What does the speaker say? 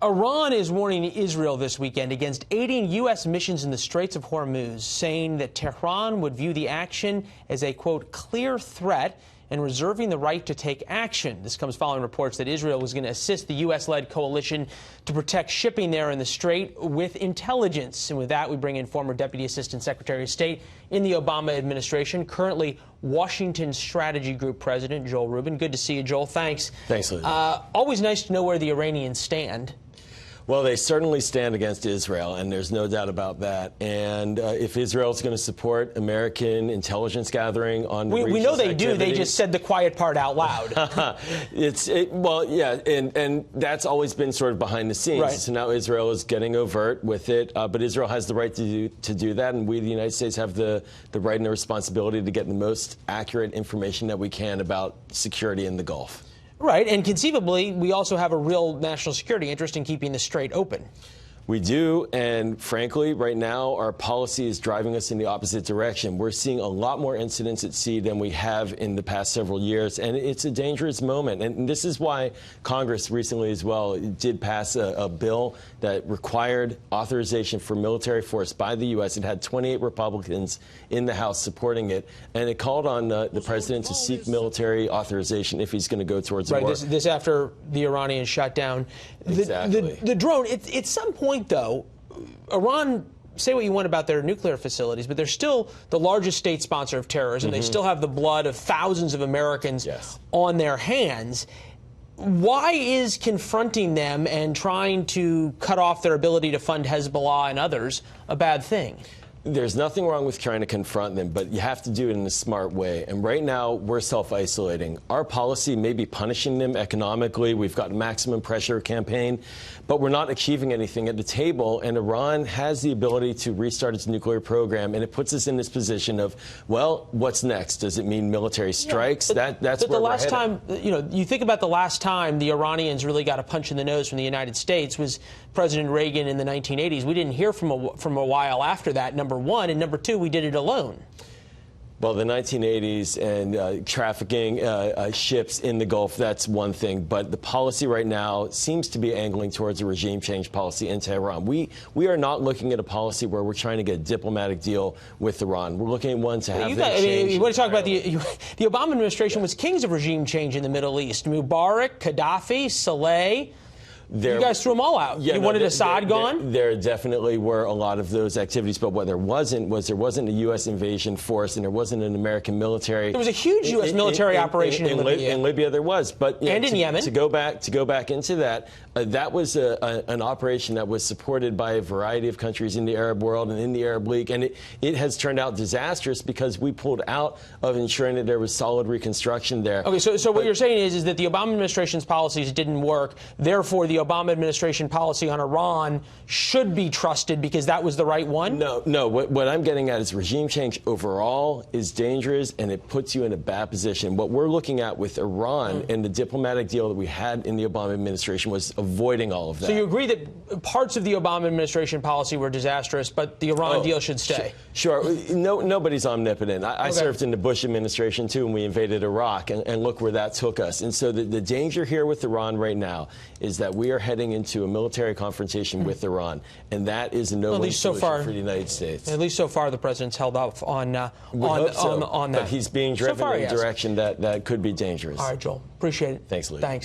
Iran is warning Israel this weekend against aiding U.S. missions in the Straits of Hormuz, saying that Tehran would view the action as a, quote, clear threat and reserving the right to take action. This comes following reports that Israel was going to assist the U.S.-led coalition to protect shipping there in the Strait with intelligence. And with that, we bring in former Deputy Assistant Secretary of State in the Obama administration, currently Washington Strategy Group President Joel Rubin. Good to see you, Joel. Thanks. Thanks, Liz. Always nice to know where the Iranians stand. Well, they certainly stand against Israel, and there's no doubt about that. And if Israel is going to support American intelligence gathering on we know they do. They just said the quiet part out loud. Well, yeah, and that's always been sort of behind the scenes. Right. So now Israel is getting overt with it, but Israel has the right to do that, and we, the United States, have the right and the responsibility to get the most accurate information that we can about security in the Gulf. Right, and conceivably, we also have a real national security interest in keeping the Strait open. We do, and frankly, right now, our policy is driving us in the opposite direction. We're seeing a lot more incidents at sea than we have in the past several years, and it's a dangerous moment. And this is why Congress recently as well did pass a bill that required authorization for military force by the U.S. It had 28 Republicans in the House supporting it, and it called on the president to seek military authorization if he's going to go towards war. This after the Iranians shot down the drone. At some point, though, Iran, say what you want about their nuclear facilities, but they're still the largest state sponsor of terrorism. They still have the blood of thousands of Americans on their hands. Why is confronting them and trying to cut off their ability to fund Hezbollah and others a bad thing? There's nothing wrong with trying to confront them, but you have to do it in a smart way. And right now, we're self-isolating. Our policy may be punishing them economically. We've got a maximum pressure campaign, but we're not achieving anything at the table. And Iran has the ability to restart its nuclear program, and it puts us in this position of, well, what's next? Does it mean military strikes? Yeah, that's where the last we're headed. time, you think about the last time the Iranians really got a punch in the nose from the United States was President Reagan in the 1980s. We didn't hear from a while after that, number one. And number two, we did it alone. Well, the 1980s and trafficking ships in the Gulf, that's one thing. But the policy right now seems to be angling towards a regime change policy in Tehran. We are not looking at a policy where we're trying to get a diplomatic deal with Iran. We're looking at one to have that change. You want to talk about the Obama administration was kings of regime change in the Middle East. Mubarak, Gaddafi, Saleh. You guys threw them all out. You wanted Assad gone? There definitely were a lot of those activities, but what there wasn't a U.S. invasion force, and there wasn't an American military. There was a huge U.S. military operation in Libya. In Libya, there was, but and in Yemen. To go back into that, that was an operation that was supported by a variety of countries in the Arab world and in the Arab League, and it has turned out disastrous because we pulled out of ensuring that there was solid reconstruction there. Okay, so what you're saying is that the Obama administration's policies didn't work, therefore the Obama administration policy on Iran should be trusted because that was the right one? No. What I'm getting at is regime change overall is dangerous, and it puts you in a bad position. What we're looking at with Iran and the diplomatic deal that we had in the Obama administration was avoiding all of that. So you agree that parts of the Obama administration policy were disastrous, but the Iran deal should stay? Sure. Nobody's omnipotent. I served in the Bush administration, too, and we invaded Iraq, and look where that took us. And so the danger here with Iran right now is that we are heading into a military confrontation with Iran, and that is a no-win solution for the United States. At least so far, the president's held up on that. But he's being driven in a direction that could be dangerous. All right, Joel. Appreciate it. Thanks, Lee. Thanks.